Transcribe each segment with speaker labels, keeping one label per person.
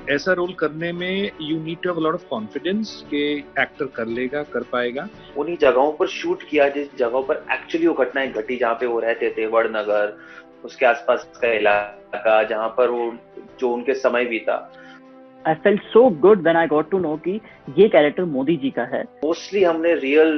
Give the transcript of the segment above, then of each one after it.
Speaker 1: ऐसा रोल करने में you need to have a lot of confidence कि एक्टर कर लेगा, कर पाएगा।
Speaker 2: उन्हीं जगहों पर शूट किया जिस जगहों पर एक्चुअली वो घटनाएं घटी, जहाँ पे वो रहते थे, वड़नगर, उसके आसपास का इलाका जहाँ पर वो जो उनके समय बीता।
Speaker 3: I felt so good when I got to know कि ये कैरेक्टर मोदी जी का है।
Speaker 2: मोस्टली हमने रियल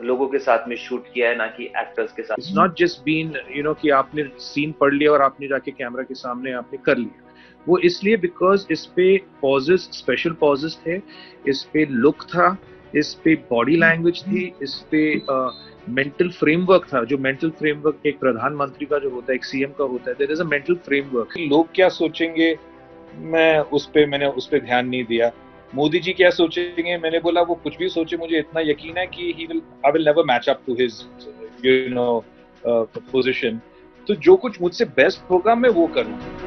Speaker 2: लोगों के साथ में शूट किया है, ना कि एक्टर्स के साथ।
Speaker 1: इट्स नॉट जस्ट बीन कि आपने सीन पढ़ लिया और आपने जाके कैमरा के सामने आपने कर लिया। वो इसलिए बिकॉज इस पे पॉजेस, स्पेशल पॉजेस थे, इस पे लुक था, इस पे बॉडी लैंग्वेज थी, इस पे मेंटल फ्रेमवर्क था। जो मेंटल फ्रेमवर्क एक प्रधानमंत्री का जो होता है, एक सीएम का होता है, there is a mental framework. लोग क्या सोचेंगे, मैंने उस पे ध्यान नहीं दिया। मोदी जी क्या सोचेंगे, मैंने बोला वो कुछ भी सोचे, मुझे इतना यकीन है कि I will never match up to his position. तो जो कुछ मुझसे बेस्ट होगा मैं वो करूंगा।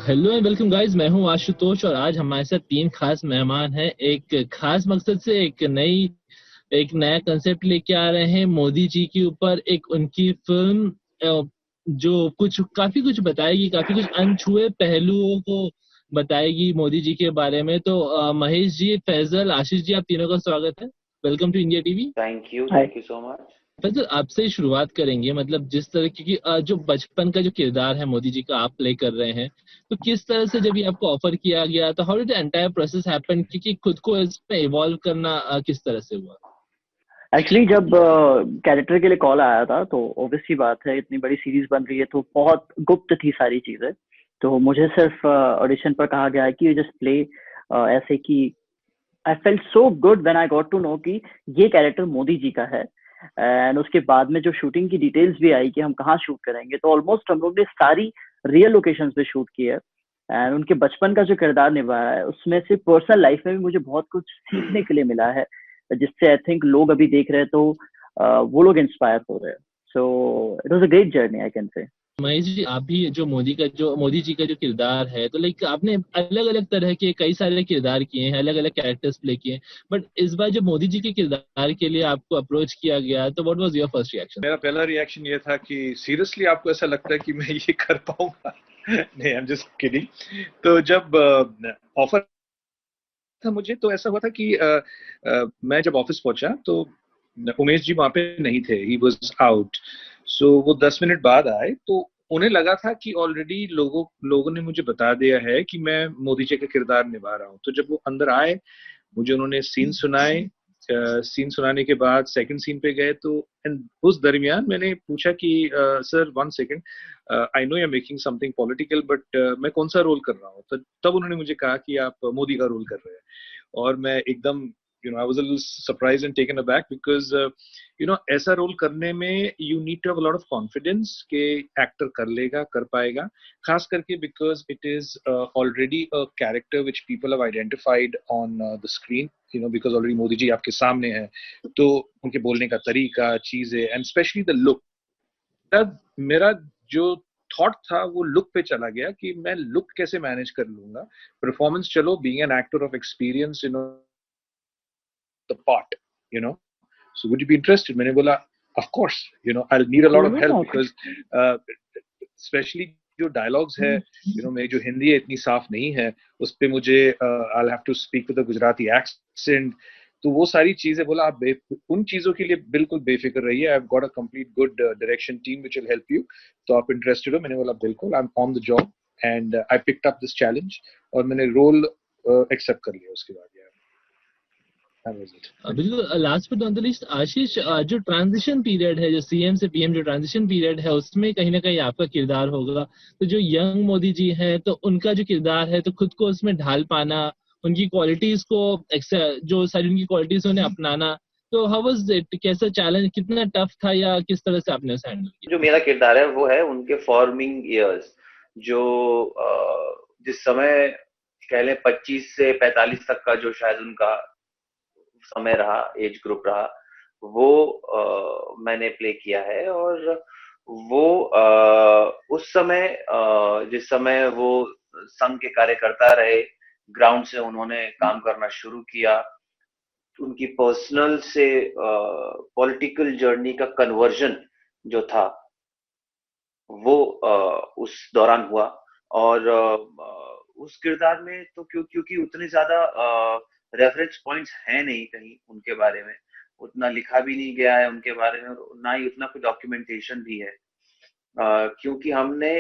Speaker 4: हेलो एंड वेलकम गाइस, मैं हूं आशुतोष और आज हमारे साथ 3 खास मेहमान हैं। एक खास मकसद से एक नया कंसेप्ट लेके आ रहे हैं मोदी जी के ऊपर। एक उनकी फिल्म जो काफी कुछ बताएगी, काफी कुछ अनछुए पहलुओं को बताएगी मोदी जी के बारे में। तो महेश जी, फैजल, आशीष जी, आप तीनों का स्वागत है। Welcome to India TV.
Speaker 2: Thank you so much.
Speaker 4: Faisal, आपसे ही शुरुआत करेंगे। मतलब जिस तरह की जो बचपन का जो किरदार है मोदी जी का आप प्ले कर रहे हैं, तो किस तरह से जब ये आपको ऑफर किया गया तो how did the entire process happen, क्योंकि खुद को इसमें इवॉल्व करना किस तरह से हुआ?
Speaker 3: एक्चुअली जब कैरेक्टर के लिए कॉल आया था तो ऑब्वियसली बात है, इतनी बड़ी सीरीज बन रही है तो बहुत गुप्त थी सारी चीजें। तो मुझे सिर्फ ऑडिशन पर कहा गया है कि यू जस्ट प्ले ऐसे कि I felt so good when I got to know कि ये कैरेक्टर मोदी जी का है। एंड उसके बाद में जो शूटिंग की डिटेल्स भी आई कि हम कहाँ शूट करेंगे, तो ऑलमोस्ट हम लोग ने सारी रियल लोकेशंस पे शूट की है। एंड उनके बचपन का जो किरदार निभाया है उसमें से पर्सनल लाइफ में भी मुझे बहुत कुछ सीखने के लिए मिला है, जिससे आई थिंक लोग अभी देख रहे हैं तो वो लोग इंस्पायर हो रहे हैं। So it was a great journey I can say.
Speaker 4: Mahesh जी, आप भी जो मोदी जी का जो किरदार है, तो लाइक आपने अलग अलग तरह के कई सारे किरदार किए हैं, अलग अलग कैरेक्टर्स प्ले किए हैं, बट इस बार जब मोदी जी के किरदार के लिए आपको अप्रोच किया गया तो what was your first reaction?
Speaker 1: मेरा पहला रिएक्शन ये था कि सीरियसली आपको ऐसा लगता है कि मैं ये कर पाऊंगा? नहीं, आई एम जस्ट किडिंग। तो जब ऑफर था मुझे, तो ऐसा हुआ था कि मैं जब ऑफिस पहुंचा तो उमेश जी वहां पे नहीं थे, ही वाज आउट। सो वो 10 मिनट बाद आए, तो उन्हें लगा था कि ऑलरेडी लोगों ने मुझे बता दिया है कि मैं मोदी जी का किरदार निभा रहा हूँ। तो जब वो अंदर आए, मुझे उन्होंने सीन सुनाए। सीन सुनाने के बाद सेकंड सीन पे गए, तो उस दरमियान मैंने पूछा कि sir 1 second, I know you are making something political, but मैं कौन सा रोल कर रहा हूँ? तो तब उन्होंने मुझे कहा कि आप मोदी का रोल कर रहे हैं। और मैं एकदम I was a little surprised and taken aback because ऐसा रोल करने में you need to have a lot of confidence कि एक्टर कर लेगा, कर पाएगा। खास करके because it is already a character which people have identified on the screen, because already Modi ji आपके सामने हैं, तो उनके बोलने का तरीका, चीजें, and especially the look। मेरा जो थॉट था वो लुक पे चला गया कि मैं लुक कैसे मैनेज कर लूंगा। परफॉर्मेंस चलो, being an actor of experience, the part, so would you be interested? मैंने बोला of course, I'll need a lot of help because especially जो dialogues है, मेरी जो हिंदी है इतनी साफ नहीं है, उस पे मुझे I'll have to speak with a Gujarati accent। तो वो सारी चीजें बोला आप उन चीजों के लिए बिल्कुल बेफिक्र रहिए, I've got a complete good direction team which will help you। तो आप इंटरेस्टेड हो? मैंने बोला बिल्कुल, I'm on the job and I picked up this challenge और मैंने रोल एक्सेप्ट कर लिया उसके बाद।
Speaker 4: बिल्कुल। Last but not the least, Ashish, जो ट्रांजिशन पीरियड है, जो सीएम से पीएम जो ट्रांजिशन पीरियड है, उसमें कहीं ना कहीं आपका किरदार होगा। तो जो यंग मोदी जी है, तो उनका जो किरदार है, तो खुद को उसमें ढाल पाना, उनकी क्वालिटीज को, जो सारी उनकी क्वालिटीज उन्हें अपनाना, तो हाउ वाज इट? कैसा चैलेंज, कितना टफ था, या किस तरह से आपने उसे हैंडल किया?
Speaker 2: जो मेरा किरदार है वो है उनके फॉर्मिंग ईयर्स, जो जिस समय कह लें 25 से 45 तक का जो शायद उनका समय रहा, एज ग्रुप रहा, वो मैंने प्ले किया है। और वो उस समय जिस समय वो संघ के कार्यकर्ता रहे, ग्राउंड से उन्होंने काम करना शुरू किया, उनकी पर्सनल से पॉलिटिकल जर्नी का कन्वर्जन जो था वो उस दौरान हुआ। और उस किरदार में तो क्योंकि उतने ज्यादा रेफरेंस पॉइंट्स हैं नहीं कहीं उनके बारे में, उतना लिखा भी नहीं गया है उनके बारे में, और ना ही उतना कोई डॉक्यूमेंटेशन भी है। क्योंकि हमने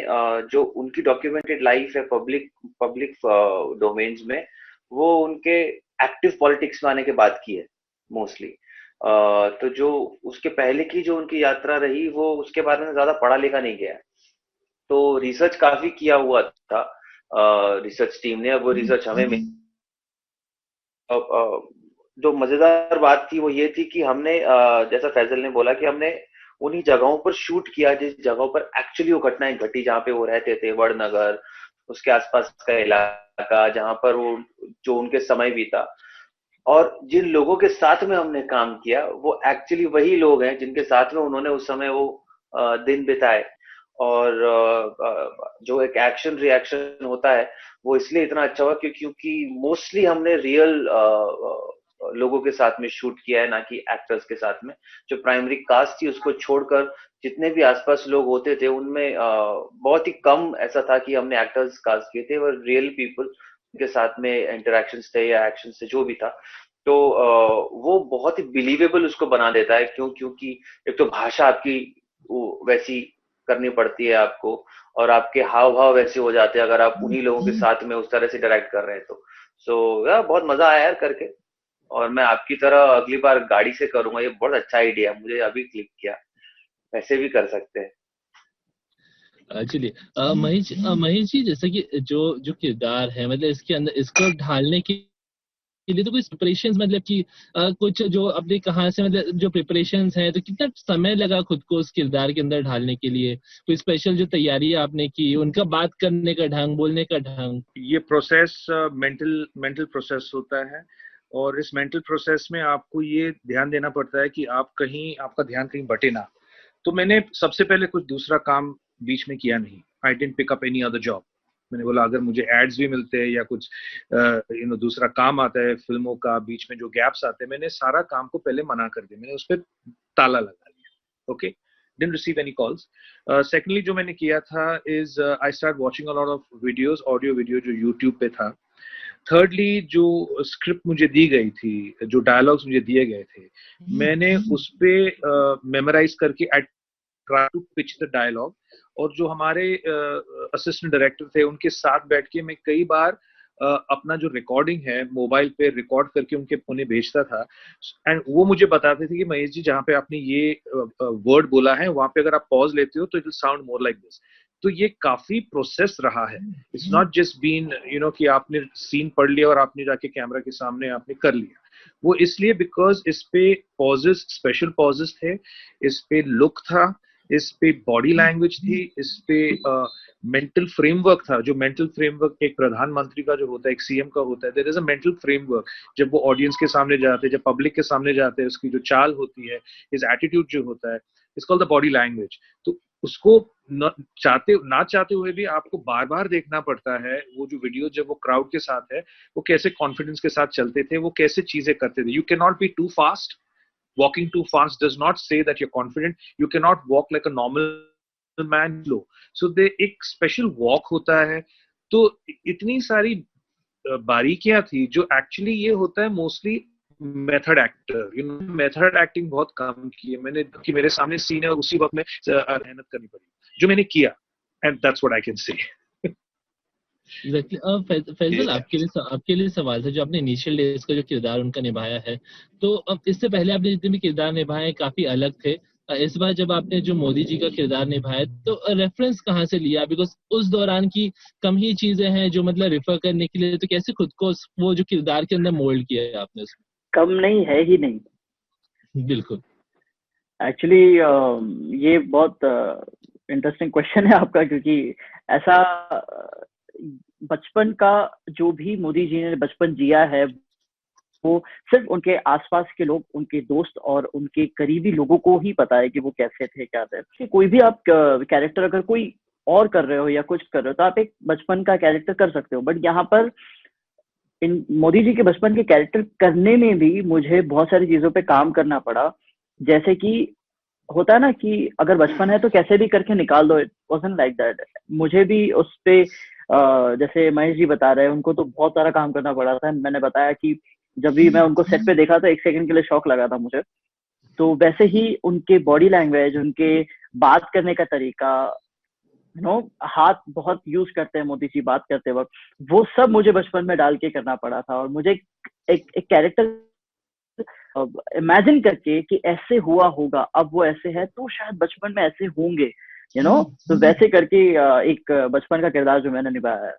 Speaker 2: जो उनकी डॉक्यूमेंटेड लाइफ है पब्लिक पब्लिक डोमेन्स में, वो उनके एक्टिव पॉलिटिक्स में आने के बाद की है मोस्टली। तो जो उसके पहले की जो उनकी यात्रा रही, वो उसके बारे में ज्यादा पढ़ा लिखा नहीं गया है। तो रिसर्च काफी किया हुआ था रिसर्च टीम ने। अब वो रिसर्च हमें जो मजेदार बात थी वो ये थी कि हमने जैसा फैजल ने बोला कि हमने उन्हीं जगहों पर शूट किया जिस जगहों पर एक्चुअली वो घटनाएं घटी, जहाँ पे वो रहते थे, वड़नगर, उसके आसपास का इलाका जहाँ पर वो जो उनके समय बीता। और जिन लोगों के साथ में हमने काम किया वो एक्चुअली वही लोग हैं जिनके साथ में उन्होंने उस समय वो दिन बिताए। और जो एक एक्शन रिएक्शन होता है वो इसलिए इतना अच्छा हुआ क्योंकि मोस्टली हमने रियल लोगों के साथ में शूट किया है, ना कि एक्टर्स के साथ में। जो प्राइमरी कास्ट थी उसको छोड़कर जितने भी आसपास लोग होते थे उनमें बहुत ही कम ऐसा था कि हमने एक्टर्स कास्ट किए थे, वो रियल पीपल के साथ में इंटरेक्शंस थे या एक्शन थे जो भी था। तो वो बहुत ही बिलीवेबल उसको बना देता है, क्योंकि एक तो भाषा आपकी वैसी करनी पड़ती है आपको, और आपके हाव भाव वैसे हो जाते हैं अगर आप उन्हीं लोगों के साथ में उस तरह से डायरेक्ट कर रहे हैं तो। सो यार बहुत मजा आया यार करके, और मैं आपकी तरह अगली बार गाड़ी से करूंगा। ये बहुत अच्छा आइडिया मुझे अभी क्लिक किया, ऐसे भी कर सकते हैं।
Speaker 4: चलिए महेश जी, जैसा कि जो जो किरदार है, मतलब इसके अंदर इसको ढालने के लिए तो कोई प्रिपरेशंस, मतलब कि कुछ जो अपने कहाँ से, मतलब जो प्रिपरेशंस हैं, तो कितना समय लगा खुद को उस किरदार के अंदर ढालने के लिए? कोई स्पेशल जो तैयारी आपने की, उनका बात करने का ढंग, बोलने का ढंग?
Speaker 1: ये प्रोसेस मेंटल प्रोसेस होता है, और इस मेंटल प्रोसेस में आपको ये ध्यान देना पड़ता है कि आपका ध्यान कहीं बटे ना। तो मैंने सबसे पहले कुछ दूसरा काम बीच में किया नहीं। I didn't pick up any other job. मैंने बोला अगर मुझे एड्स भी मिलते हैं या कुछ दूसरा काम आता है फिल्मों का, बीच में जो गैप्स आते हैं, मैंने सारा काम को पहले मना कर दिया, मैंने उस पर ताला लगा लिया। Okay, didn't receive any calls. Secondly, जो मैंने किया था is I started watching a lot of videos, audio video जो YouTube पे था। Thirdly, जो स्क्रिप्ट मुझे दी गई थी, जो डायलॉग्स मुझे दिए गए थे, मैंने उस पे मेमोराइज करके I try to pitch the dialogue. और जो हमारे असिस्टेंट डायरेक्टर थे उनके साथ बैठ के मैं कई बार अपना जो रिकॉर्डिंग है मोबाइल पे रिकॉर्ड करके उन्हें भेजता था। एंड वो मुझे बताते थे कि महेश जी जहाँ पे आपने ये वर्ड बोला है वहां पे अगर आप पॉज लेते हो तो it will sound more like this. तो ये काफी प्रोसेस रहा है। इट्स नॉट जस्ट बीन कि आपने सीन पढ़ लिया और आपने जाके कैमरा के सामने आपने कर लिया। वो इसलिए बिकॉज इस पे पॉजेस, स्पेशल पॉजेस थे, इस पे लुक था, इस पे बॉडी लैंग्वेज थी, इस पे मेंटल फ्रेमवर्क था। जो मेंटल फ्रेमवर्क एक प्रधानमंत्री का जो होता है, एक सीएम का होता है, there is a mental framework. जब वो ऑडियंस के सामने जाते हैं, जब पब्लिक के सामने जाते हैं, उसकी जो चाल होती है, हिज एटीट्यूड जो होता है, it's called the body language. तो उसको ना चाहते हुए भी आपको बार बार देखना पड़ता है। वो जो वीडियो जब वो क्राउड के साथ है, वो कैसे कॉन्फिडेंस के साथ चलते थे, वो कैसे चीजें करते थे। You can not be too fast. Walking too fast does not say that you're confident. You cannot walk like a normal man slow. So they एक special walk होता है। तो इतनी सारी बारीकियां थी जो एक्चुअली ये होता है mostly method actor. Method acting बहुत कम की है मैंने, कि मेरे सामने सीन है और उसी वक्त में मेहनत करनी पड़ी, जो मैंने किया। And that's what I can say.
Speaker 4: Faisal, आपके लिए सवाल था, जो आपने इनिशियल डेज का जो किरदार उनका निभाया है, तो अब इससे पहले आपने जितने भी किरदार निभाए काफी अलग थे। इस बार जब आपने जो मोदी जी का किरदार निभाया, तो रेफरेंस कहाँ से लिया? बिकॉज उस दौरान की कम ही चीजें हैं जो मतलब रेफर करने के लिए, तो कैसे खुद को वो जो किरदार के अंदर मोल्ड किया है आपने उसमें?
Speaker 3: कम नहीं है ही नहीं।
Speaker 4: बिल्कुल।
Speaker 3: एक्चुअली ये बहुत इंटरेस्टिंग क्वेश्चन है आपका, क्योंकि ऐसा बचपन का जो भी मोदी जी ने बचपन जिया है वो सिर्फ उनके आसपास के लोग, उनके दोस्त और उनके करीबी लोगों को ही पता है कि वो कैसे थे, क्या थे। कोई भी आप कैरेक्टर अगर कोई और कर रहे हो या कुछ कर रहे हो तो आप एक बचपन का कैरेक्टर कर सकते हो, बट यहाँ पर इन मोदी जी के बचपन के कैरेक्टर करने में भी मुझे बहुत सारी चीजों पे काम करना पड़ा। जैसे कि होता है ना कि अगर बचपन है तो कैसे भी करके निकाल दो, इट वाज़न्ट लाइक दैट। मुझे भी उस पे जैसे महेश जी बता रहे हैं, उनको तो बहुत सारा काम करना पड़ा था। मैंने बताया कि जब भी मैं उनको सेट पे देखा था, एक सेकंड के लिए शौक लगा था मुझे। तो वैसे ही उनके बॉडी लैंग्वेज, उनके बात करने का तरीका, हाथ बहुत यूज करते हैं मोदी जी बात करते वक्त, वो सब मुझे बचपन में डाल के करना पड़ा था। और मुझे एक कैरेक्टर इमेजिन करके कि ऐसे हुआ होगा, अब वो ऐसे है तो शायद बचपन में ऐसे होंगे, तो वैसे करके एक बचपन का किरदार जो मैंने निभाया है।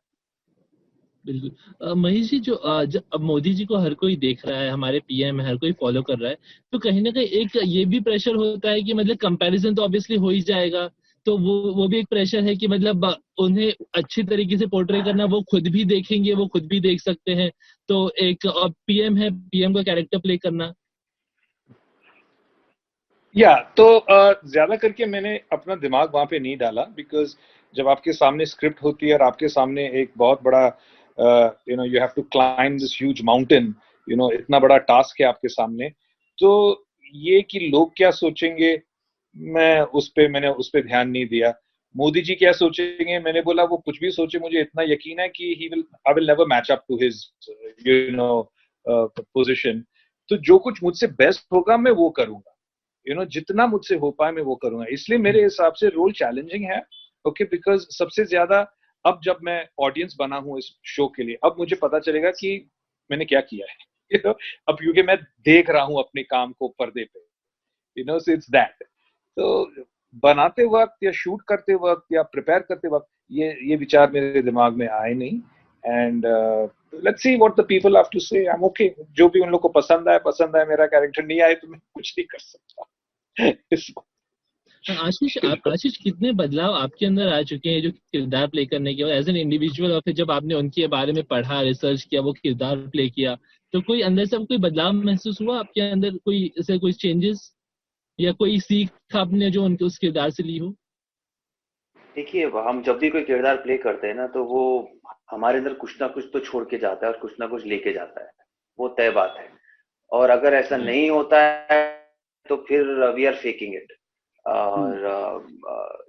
Speaker 4: बिल्कुल। महेश जी, जो जब अब मोदी जी को हर कोई देख रहा है, हमारे पीएम है, हर कोई फॉलो कर रहा है, तो कहीं ना कहीं एक ये भी प्रेशर होता है कि मतलब कंपैरिजन तो ऑब्वियसली हो ही जाएगा। तो वो भी एक प्रेशर है कि मतलब उन्हें अच्छी तरीके से पोर्ट्रे करना, वो खुद भी देखेंगे, वो खुद भी देख सकते हैं। तो एक पीएम है, पीएम का कैरेक्टर प्ले करना।
Speaker 1: या तो ज्यादा करके मैंने अपना दिमाग वहां पे नहीं डाला, बिकॉज जब आपके सामने स्क्रिप्ट होती है और आपके सामने एक बहुत बड़ा you have to climb this huge mountain, इतना बड़ा टास्क है आपके सामने, तो ये कि लोग क्या सोचेंगे, मैंने उस पे ध्यान नहीं दिया। मोदी जी क्या सोचेंगे, मैंने बोला वो कुछ भी सोचे, मुझे इतना यकीन है कि I will never match up to his position. तो जो कुछ मुझसे बेस्ट होगा मैं वो करूंगा, जितना मुझसे हो पाए मैं वो करूंगा। इसलिए मेरे हिसाब से रोल चैलेंजिंग है, ओके, बिकॉज सबसे ज्यादा अब जब मैं ऑडियंस बना हूं इस शो के लिए, अब मुझे पता चलेगा कि मैंने क्या किया है। अब क्योंकि मैं देख रहा हूं अपने काम को पर्दे पे, सो इट्स दैट। तो बनाते वक्त या शूट करते वक्त या प्रिपेयर करते वक्त ये विचार मेरे दिमाग में आए नहीं। And let's see what the people have to say. I M okay, जो भी उन लोग को पसंद आए, मेरा कैरेक्टर नहीं आए तो मैं कुछ नहीं कर सकता।
Speaker 4: आशीष, कितने बदलाव आपके अंदर आ चुके हैं जो किरदार प्ले करने के बाद एज एन इंडिविजुअल, और फिर जब आपने उनके बारे में पढ़ा, रिसर्च किया, वो किरदार प्ले किया, तो कोई अंदर से कोई बदलाव महसूस हुआ आपके अंदर, कोई चेंजेस या कोई सीख आपने जो उनके उस किरदार से ली हो?
Speaker 2: देखिए, हम जब भी कोई किरदार प्ले करते हैं ना, तो वो हमारे अंदर कुछ ना कुछ तो छोड़ के जाता है और कुछ ना कुछ लेके जाता है, वो तय बात है। और अगर ऐसा नहीं होता है तो फिर वी आर फेकिंग इट। और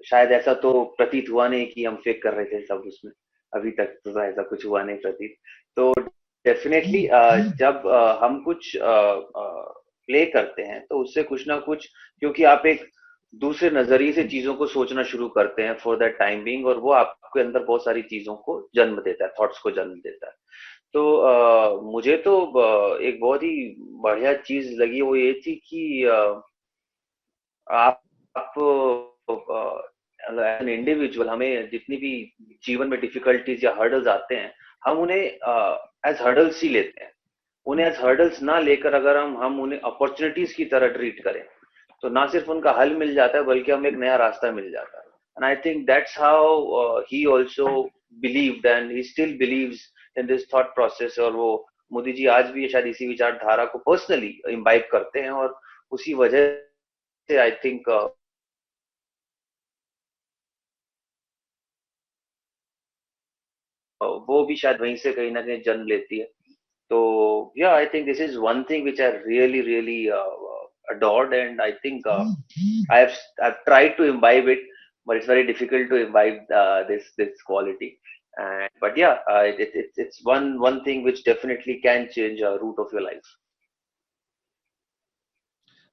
Speaker 2: शायद ऐसा तो प्रतीत हुआ नहीं कि हम फेक कर रहे थे सब उसमें, अभी तक तो ऐसा कुछ हुआ नहीं प्रतीत। तो डेफिनेटली जब हम कुछ प्ले करते हैं तो उससे कुछ ना कुछ, क्योंकि आप एक दूसरे नजरिए से चीजों को सोचना शुरू करते हैं फॉर दैट टाइम बीइंग, और वो आपके अंदर बहुत सारी चीजों को जन्म देता है, थॉट्स को जन्म देता है। तो मुझे तो एक बहुत ही बढ़िया चीज लगी, वो ये थी कि आप एन इंडिविजुअल, हमें जितनी भी जीवन में डिफिकल्टीज या हर्डल्स आते हैं, हम उन्हें एज हर्डल्स ही लेते हैं। उन्हें एज हर्डल्स ना लेकर अगर हम उन्हें अपॉर्चुनिटीज की तरह ट्रीट करें, तो ना सिर्फ उनका हल मिल जाता है बल्कि हमें एक नया रास्ता मिल जाता है। And I think that's how he also believed and he still believes in this thought process. और वो मोदी जी आज भी शायद इसी विचारधारा को पर्सनली इम्बाइब करते हैं, और उसी वजह से आई थिंक वो भी शायद वहीं से कहीं ना कहीं जन्म लेती है। तो yeah, I think this is one thing which I really adored, and I think I've tried to imbibe it, but it's very difficult to imbibe this quality. And but yeah, it's one thing which definitely can change a route of your life.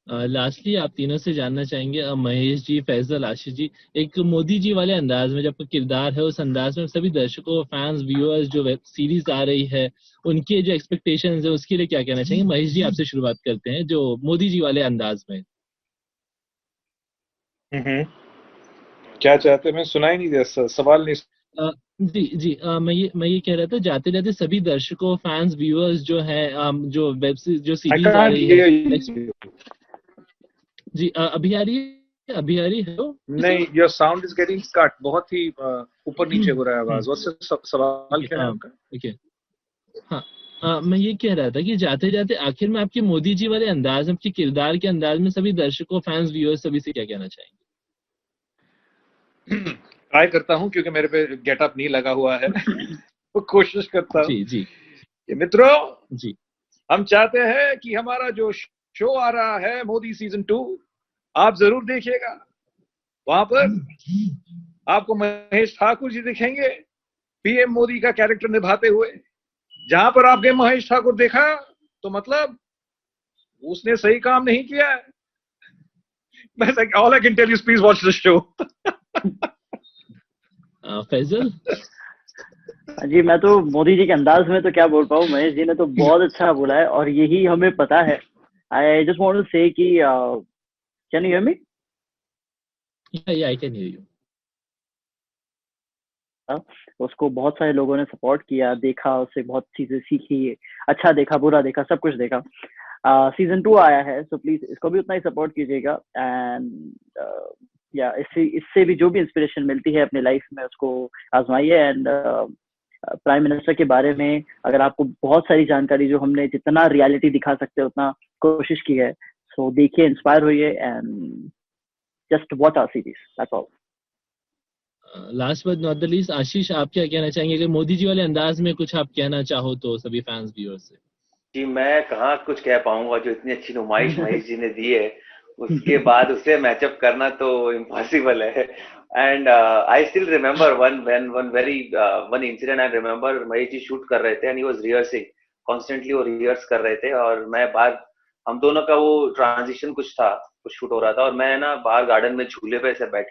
Speaker 4: Lastly आप तीनों से जानना चाहेंगे, महेश जी, फैजल, आशीष जी, एक मोदी जी वाले अंदाज में जो आपका किरदार है, उस अंदाज में सभी दर्शकों, फैंस, व्यूअर्स, जो वेब सीरीज आ रही है, उनके जो एक्सपेक्टेशंस है, उसके लिए क्या कहना चाहेंगे? महेश जी, आपसे शुरुआत करते हैं, जो मोदी जी वाले अंदाज में।
Speaker 1: क्या चाहते हैं? मैं सुना ही नहीं दिया, सवाल नहीं।
Speaker 4: जी जी, मैं ये कह रहा था, जाते जाते सभी दर्शकों, फैंस, व्यूअर्स जो है, जो जो
Speaker 1: I
Speaker 4: सीरीज आ
Speaker 1: can't
Speaker 4: रही
Speaker 1: hear
Speaker 4: है,
Speaker 1: you.
Speaker 4: जी अभी आ रही है, अभी आ रही है?
Speaker 1: नहीं, your sound is getting cut, बहुत ही ऊपर नीचे हो रहा है आवाज। सवाल क्या है आपका?
Speaker 4: ओके, हाँ, मैं ये कह रहा था कि जाते जाते आखिर में आपके मोदी जी वाले अंदाज में, आपके किरदार के अंदाज में सभी दर्शकों, फैंस, व्यूअर्स, सभी से क्या कहना चाहेंगे?
Speaker 1: ट्राई करता हूँ, क्योंकि मेरे पे गेटअप नहीं लगा हुआ है। तो कोशिश करता हूँ
Speaker 4: जी जी
Speaker 1: कि मित्रों
Speaker 4: जी
Speaker 1: हम चाहते हैं कि हमारा जो शो आ रहा है मोदी सीजन 2 आप जरूर देखिएगा। वहां पर आपको महेश ठाकुर जी दिखेंगे पीएम मोदी का कैरेक्टर निभाते हुए। जहां पर आपने महेश ठाकुर देखा तो मतलब उसने सही काम नहीं किया है। All I can tell you please watch the show.
Speaker 4: Faisal.
Speaker 3: जी मैं तो मोदी जी के अंदाज में तो क्या बोल पाऊँ, महेश जी ने तो बहुत अच्छा बोला है और यही हमें पता है। आई जस्ट वांट टू से कि कैन यू हियर मी?
Speaker 4: या आई कैन हियर यू।
Speaker 3: उसको बहुत सारे लोगों ने सपोर्ट किया, देखा, उससे बहुत चीजें सीखी, अच्छा देखा, बुरा देखा, सब कुछ देखा। सीजन 2 आया है, सो प्लीज इसको भी उतना ही सपोर्ट कीजिएगा। एंड या इससे भी जो भी इंस्पिरेशन मिलती है अपनी लाइफ में उसको आजमाइए। एंड प्राइम मिनिस्टर के बारे में अगर आपको बहुत सारी जानकारी, जो हमने जितना रियलिटी दिखा सकते हैं उतना कोशिश की है, सो देखिए, इंस्पायर होइए and just watch our series, that's all.
Speaker 4: Last but not the least, Ashish आप क्या कहना चाहेंगे? अगर मोदी जी वाले अंदाज में कुछ आप कहना चाहो तो सभी फैंस व्यूअर्स से।
Speaker 2: जी मैं कहाँ कुछ कह पाऊंगा, जो इतनी अच्छी नुमाइश महेश जी ने दी है उसके बाद उसे मैचअप करना तो इम्पॉसिबल है। And I still remember one incident. I remember Mahesh ji shoot कर रहे थे and he was rehearsing constantly, वो रिहर्स कर रहे थे और मैं बाहर, हम दोनों का वो ट्रांजिशन कुछ था, कुछ शूट हो रहा था और मैं ना बाहर गार्डन में झूले पे से बैठ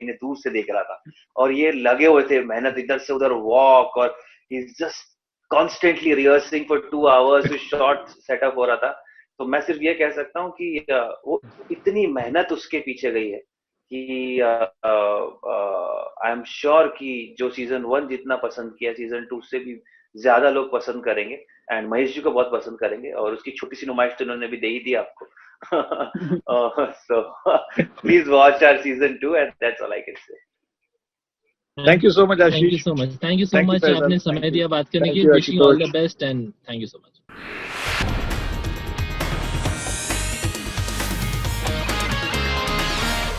Speaker 2: इन्हें दूर से देख रहा था और ये लगे हुए थे मेहनत, इधर से उधर वॉक, और is just constantly rehearsing for 2 hours, short setup हो रहा था। तो मैं सिर्फ ये कह सकता हूँ कि वो इतनी मेहनत उसके पीछे गई है कि आई एम श्योर कि जो सीजन 1 जितना पसंद किया सीजन 2 से भी ज्यादा लोग पसंद करेंगे एंड महेश जी को बहुत पसंद करेंगे। और उसकी छोटी सी नुमाइश तो उन्होंने भी दे ही दी आपको। So please watch our season 2 and that's all I can say.
Speaker 1: Thank you so much
Speaker 4: thank you
Speaker 1: Ashish.
Speaker 4: So much, thank you so
Speaker 1: Thank you,
Speaker 4: much
Speaker 1: Faisal.
Speaker 4: आपने
Speaker 1: Thank
Speaker 4: समय
Speaker 1: you.
Speaker 4: दिया बात करने
Speaker 1: Thank
Speaker 4: की।
Speaker 1: you,
Speaker 4: wishing all the
Speaker 1: Ashutosh.
Speaker 4: Best and thank you so much.